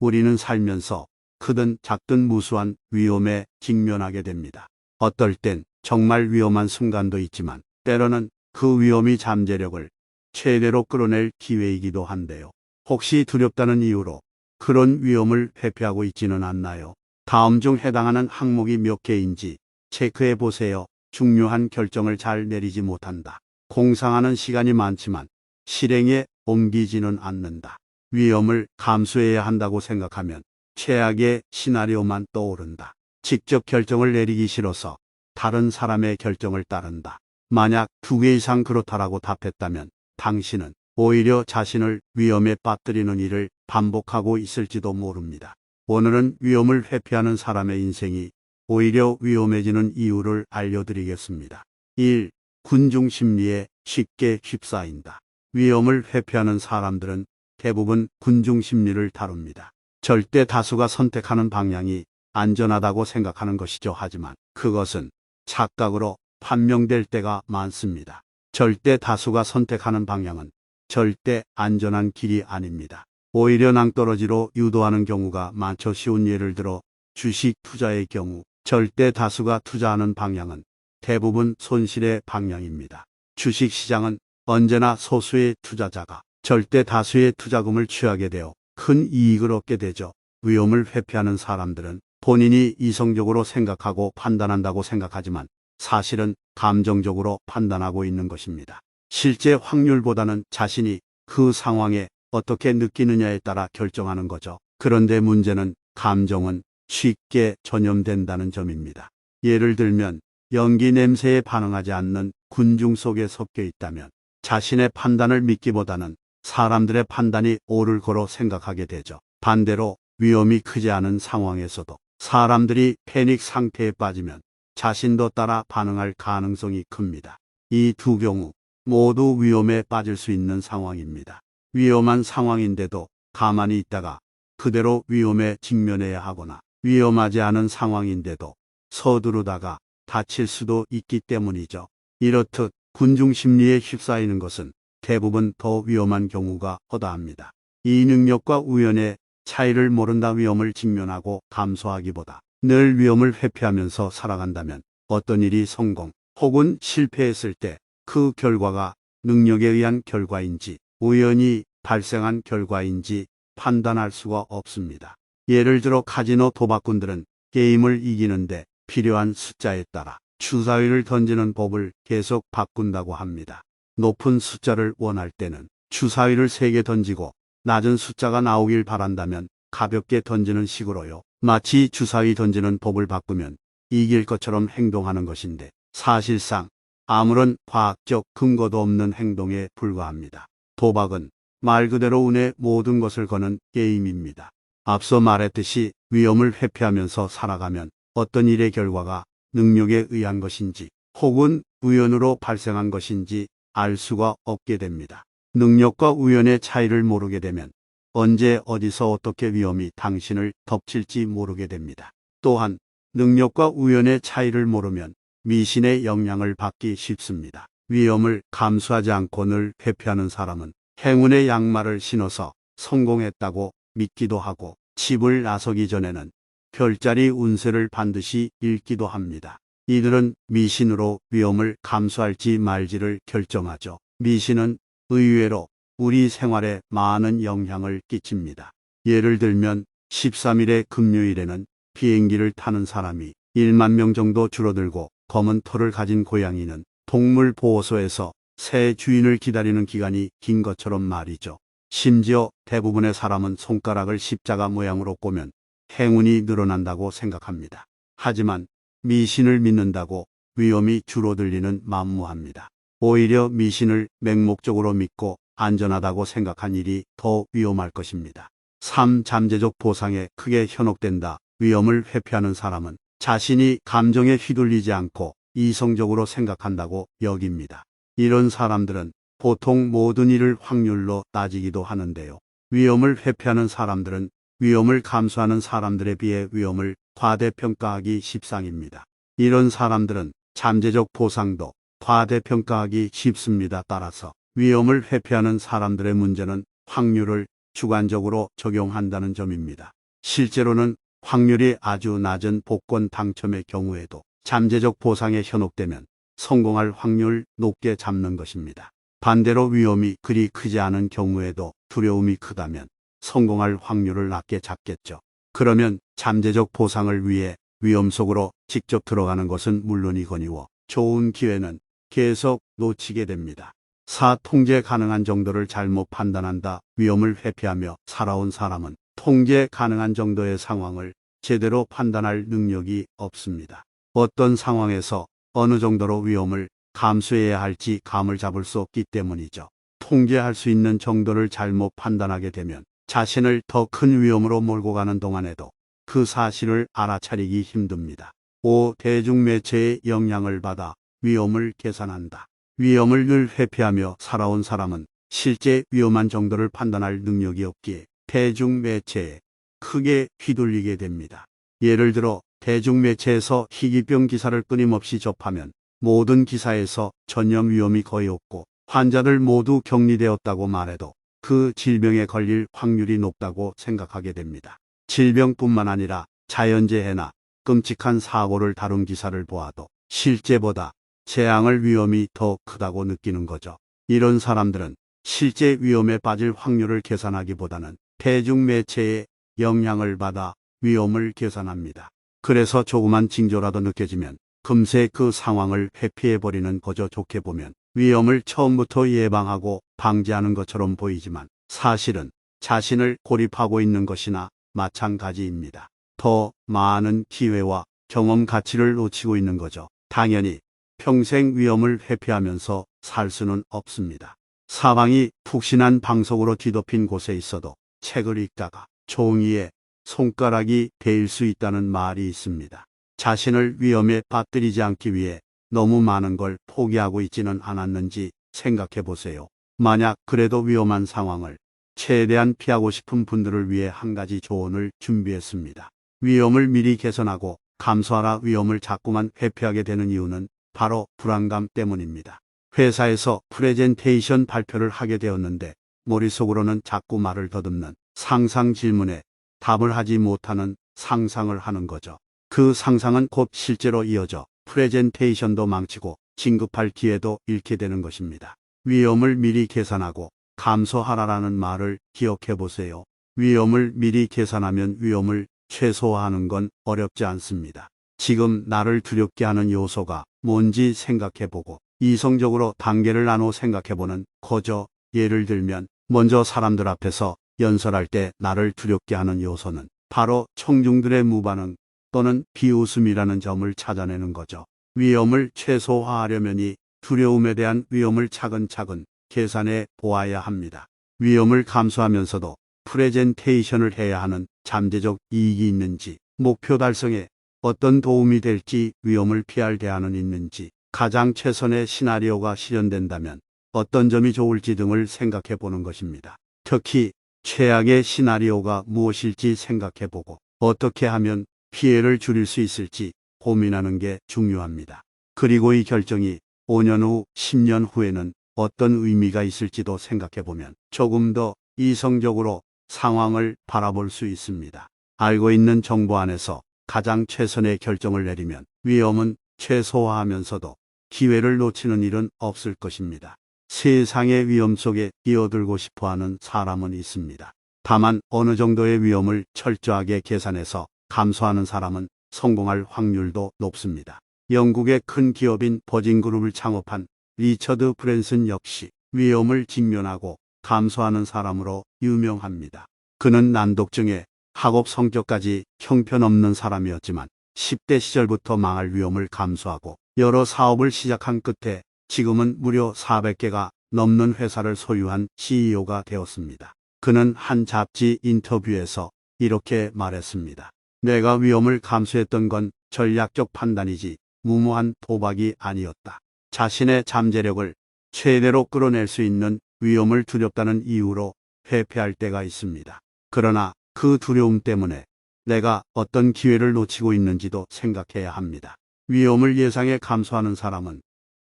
우리는 살면서 크든 작든 무수한 위험에 직면하게 됩니다. 어떨 땐 정말 위험한 순간도 있지만 때로는 그 위험이 잠재력을 최대로 끌어낼 기회이기도 한데요. 혹시 두렵다는 이유로 그런 위험을 회피하고 있지는 않나요? 다음 중 해당하는 항목이 몇 개인지 체크해 보세요. 중요한 결정을 잘 내리지 못한다. 공상하는 시간이 많지만 실행에 옮기지는 않는다. 위험을 감수해야 한다고 생각하면 최악의 시나리오만 떠오른다. 직접 결정을 내리기 싫어서 다른 사람의 결정을 따른다. 만약 2개 이상 그렇다라고 답했다면 당신은 오히려 자신을 위험에 빠뜨리는 일을 반복하고 있을지도 모릅니다. 오늘은 위험을 회피하는 사람의 인생이 오히려 위험해지는 이유를 알려드리겠습니다. 1. 군중 심리에 쉽게 휩싸인다. 위험을 회피하는 사람들은 대부분 군중 심리를 다룹니다. 절대 다수가 선택하는 방향이 안전하다고 생각하는 것이죠. 하지만 그것은 착각으로 판명될 때가 많습니다. 절대 다수가 선택하는 방향은 절대 안전한 길이 아닙니다. 오히려 낭떠러지로 유도하는 경우가 많죠. 쉬운 예를 들어 주식 투자의 경우 절대 다수가 투자하는 방향은 대부분 손실의 방향입니다. 주식 시장은 언제나 소수의 투자자가 절대 다수의 투자금을 취하게 되어 큰 이익을 얻게 되죠. 위험을 회피하는 사람들은 본인이 이성적으로 생각하고 판단한다고 생각하지만 사실은 감정적으로 판단하고 있는 것입니다. 실제 확률보다는 자신이 그 상황에 어떻게 느끼느냐에 따라 결정하는 거죠. 그런데 문제는 감정은 쉽게 전염된다는 점입니다. 예를 들면 연기 냄새에 반응하지 않는 군중 속에 섞여 있다면 자신의 판단을 믿기보다는 사람들의 판단이 옳을 거로 생각하게 되죠. 반대로 위험이 크지 않은 상황에서도 사람들이 패닉 상태에 빠지면 자신도 따라 반응할 가능성이 큽니다. 이 두 경우 모두 위험에 빠질 수 있는 상황입니다. 위험한 상황인데도 가만히 있다가 그대로 위험에 직면해야 하거나 위험하지 않은 상황인데도 서두르다가 다칠 수도 있기 때문이죠. 이렇듯 군중 심리에 휩싸이는 것은 대부분 더 위험한 경우가 허다합니다. 이 능력과 우연의 차이를 모른다. 위험을 직면하고 감수하기보다 늘 위험을 회피하면서 살아간다면 어떤 일이 성공 혹은 실패했을 때 그 결과가 능력에 의한 결과인지 우연히 발생한 결과인지 판단할 수가 없습니다. 예를 들어 카지노 도박꾼들은 게임을 이기는데 필요한 숫자에 따라 주사위를 던지는 법을 계속 바꾼다고 합니다. 높은 숫자를 원할 때는 주사위를 3개 던지고 낮은 숫자가 나오길 바란다면 가볍게 던지는 식으로요. 마치 주사위 던지는 법을 바꾸면 이길 것처럼 행동하는 것인데 사실상 아무런 과학적 근거도 없는 행동에 불과합니다. 도박은 말 그대로 운에 모든 것을 거는 게임입니다. 앞서 말했듯이 위험을 회피하면서 살아가면 어떤 일의 결과가 능력에 의한 것인지 혹은 우연으로 발생한 것인지 알 수가 없게 됩니다. 능력과 우연의 차이를 모르게 되면 언제 어디서 어떻게 위험이 당신을 덮칠지 모르게 됩니다. 또한 능력과 우연의 차이를 모르면 미신의 영향을 받기 쉽습니다. 위험을 감수하지 않고 늘 회피하는 사람은 행운의 양말을 신어서 성공했다고 믿기도 하고 집을 나서기 전에는 별자리 운세를 반드시 읽기도 합니다. 이들은 미신으로 위험을 감수할지 말지를 결정하죠. 미신은 의외로 우리 생활에 많은 영향을 끼칩니다. 예를 들면 13일의 금요일에는 비행기를 타는 사람이 1만 명 정도 줄어들고 검은 털을 가진 고양이는 동물보호소에서 새 주인을 기다리는 기간이 긴 것처럼 말이죠. 심지어 대부분의 사람은 손가락을 십자가 모양으로 꼬면 행운이 늘어난다고 생각합니다. 하지만 미신을 믿는다고 위험이 줄어들리는 만무합니다. 오히려 미신을 맹목적으로 믿고 안전하다고 생각한 일이 더 위험할 것입니다. 3. 잠재적 보상에 크게 현혹된다. 위험을 회피하는 사람은 자신이 감정에 휘둘리지 않고 이성적으로 생각한다고 여깁니다. 이런 사람들은 보통 모든 일을 확률로 따지기도 하는데요. 위험을 회피하는 사람들은 위험을 감수하는 사람들에 비해 위험을 과대평가하기 십상입니다. 이런 사람들은 잠재적 보상도 과대평가하기 쉽습니다. 따라서 위험을 회피하는 사람들의 문제는 확률을 주관적으로 적용한다는 점입니다. 실제로는 확률이 아주 낮은 복권 당첨의 경우에도 잠재적 보상에 현혹되면 성공할 확률 높게 잡는 것입니다. 반대로 위험이 그리 크지 않은 경우에도 두려움이 크다면 성공할 확률을 낮게 잡겠죠. 그러면 잠재적 보상을 위해 위험 속으로 직접 들어가는 것은 물론이거니와 좋은 기회는 계속 놓치게 됩니다. 4. 통제 가능한 정도를 잘못 판단한다. 위험을 회피하며 살아온 사람은 통제 가능한 정도의 상황을 제대로 판단할 능력이 없습니다. 어떤 상황에서 어느 정도로 위험을 감수해야 할지 감을 잡을 수 없기 때문이죠. 통제할 수 있는 정도를 잘못 판단하게 되면 자신을 더 큰 위험으로 몰고 가는 동안에도 그 사실을 알아차리기 힘듭니다. 5. 대중매체의 영향을 받아 위험을 계산한다. 위험을 늘 회피하며 살아온 사람은 실제 위험한 정도를 판단할 능력이 없기에 대중매체에 크게 휘둘리게 됩니다. 예를 들어 대중매체에서 희귀병 기사를 끊임없이 접하면 모든 기사에서 전염 위험이 거의 없고 환자들 모두 격리되었다고 말해도 그 질병에 걸릴 확률이 높다고 생각하게 됩니다. 질병뿐만 아니라 자연재해나 끔찍한 사고를 다룬 기사를 보아도 실제보다 재앙을 위험이 더 크다고 느끼는 거죠. 이런 사람들은 실제 위험에 빠질 확률을 계산하기보다는 대중매체의 영향을 받아 위험을 계산합니다. 그래서 조그만 징조라도 느껴지면 금세 그 상황을 회피해버리는, 거저 좋게 보면 위험을 처음부터 예방하고 방지하는 것처럼 보이지만 사실은 자신을 고립하고 있는 것이나 마찬가지입니다. 더 많은 기회와 경험 가치를 놓치고 있는 거죠. 당연히 평생 위험을 회피하면서 살 수는 없습니다. 사방이 푹신한 방석으로 뒤덮인 곳에 있어도 책을 읽다가 종이에 손가락이 데일 수 있다는 말이 있습니다. 자신을 위험에 빠뜨리지 않기 위해 너무 많은 걸 포기하고 있지는 않았는지 생각해 보세요. 만약 그래도 위험한 상황을 최대한 피하고 싶은 분들을 위해 한 가지 조언을 준비했습니다. 위험을 미리 개선하고 감수하라. 위험을 자꾸만 회피하게 되는 이유는 바로 불안감 때문입니다. 회사에서 프레젠테이션 발표를 하게 되었는데 머릿속으로는 자꾸 말을 더듬는 상상 질문에 답을 하지 못하는 상상을 하는 거죠. 그 상상은 곧 실제로 이어져 프레젠테이션도 망치고 진급할 기회도 잃게 되는 것입니다. 위험을 미리 계산하고 감수하라라는 말을 기억해 보세요. 위험을 미리 계산하면 위험을 최소화하는 건 어렵지 않습니다. 지금 나를 두렵게 하는 요소가 뭔지 생각해 보고 이성적으로 단계를 나눠 생각해 보는 거죠. 예를 들면 먼저 사람들 앞에서 연설할 때 나를 두렵게 하는 요소는 바로 청중들의 무반응 또는 비웃음이라는 점을 찾아내는 거죠. 위험을 최소화하려면 이 두려움에 대한 위험을 차근차근 계산해 보아야 합니다. 위험을 감수하면서도 프레젠테이션을 해야 하는 잠재적 이익이 있는지, 목표 달성에 어떤 도움이 될지, 위험을 피할 대안은 있는지, 가장 최선의 시나리오가 실현된다면 어떤 점이 좋을지 등을 생각해 보는 것입니다. 특히 최악의 시나리오가 무엇일지 생각해 보고 어떻게 하면 피해를 줄일 수 있을지 고민하는 게 중요합니다. 그리고 이 결정이 5년 후, 10년 후에는 어떤 의미가 있을지도 생각해 보면 조금 더 이성적으로 상황을 바라볼 수 있습니다. 알고 있는 정보 안에서 가장 최선의 결정을 내리면 위험은 최소화하면서도 기회를 놓치는 일은 없을 것입니다. 세상의 위험 속에 뛰어들고 싶어하는 사람은 있습니다. 다만 어느 정도의 위험을 철저하게 계산해서 감수하는 사람은 성공할 확률도 높습니다. 영국의 큰 기업인 버진그룹을 창업한 리처드 브랜슨 역시 위험을 직면하고 감수하는 사람으로 유명합니다. 그는 난독증에 학업 성적까지 형편없는 사람이었지만 10대 시절부터 망할 위험을 감수하고 여러 사업을 시작한 끝에 지금은 무려 400개가 넘는 회사를 소유한 CEO가 되었습니다. 그는 한 잡지 인터뷰에서 이렇게 말했습니다. 내가 위험을 감수했던 건 전략적 판단이지 무모한 도박이 아니었다. 자신의 잠재력을 최대로 끌어낼 수 있는 위험을 두렵다는 이유로 회피할 때가 있습니다. 그러나 그 두려움 때문에 내가 어떤 기회를 놓치고 있는지도 생각해야 합니다. 위험을 예상해 감수하는 사람은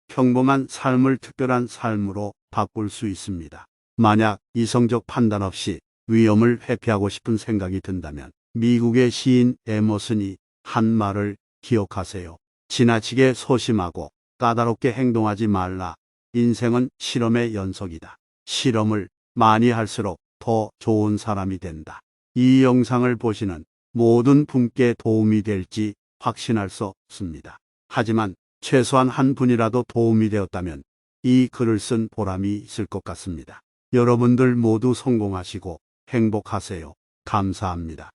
평범한 삶을 특별한 삶으로 바꿀 수 있습니다. 만약 이성적 판단 없이 위험을 회피하고 싶은 생각이 든다면 미국의 시인 에머슨이 한 말을 기억하세요. 지나치게 소심하고 까다롭게 행동하지 말라. 인생은 실험의 연속이다. 실험을 많이 할수록 더 좋은 사람이 된다. 이 영상을 보시는 모든 분께 도움이 될지 확신할 수 없습니다. 하지만 최소한 한 분이라도 도움이 되었다면 이 글을 쓴 보람이 있을 것 같습니다. 여러분들 모두 성공하시고 행복하세요. 감사합니다.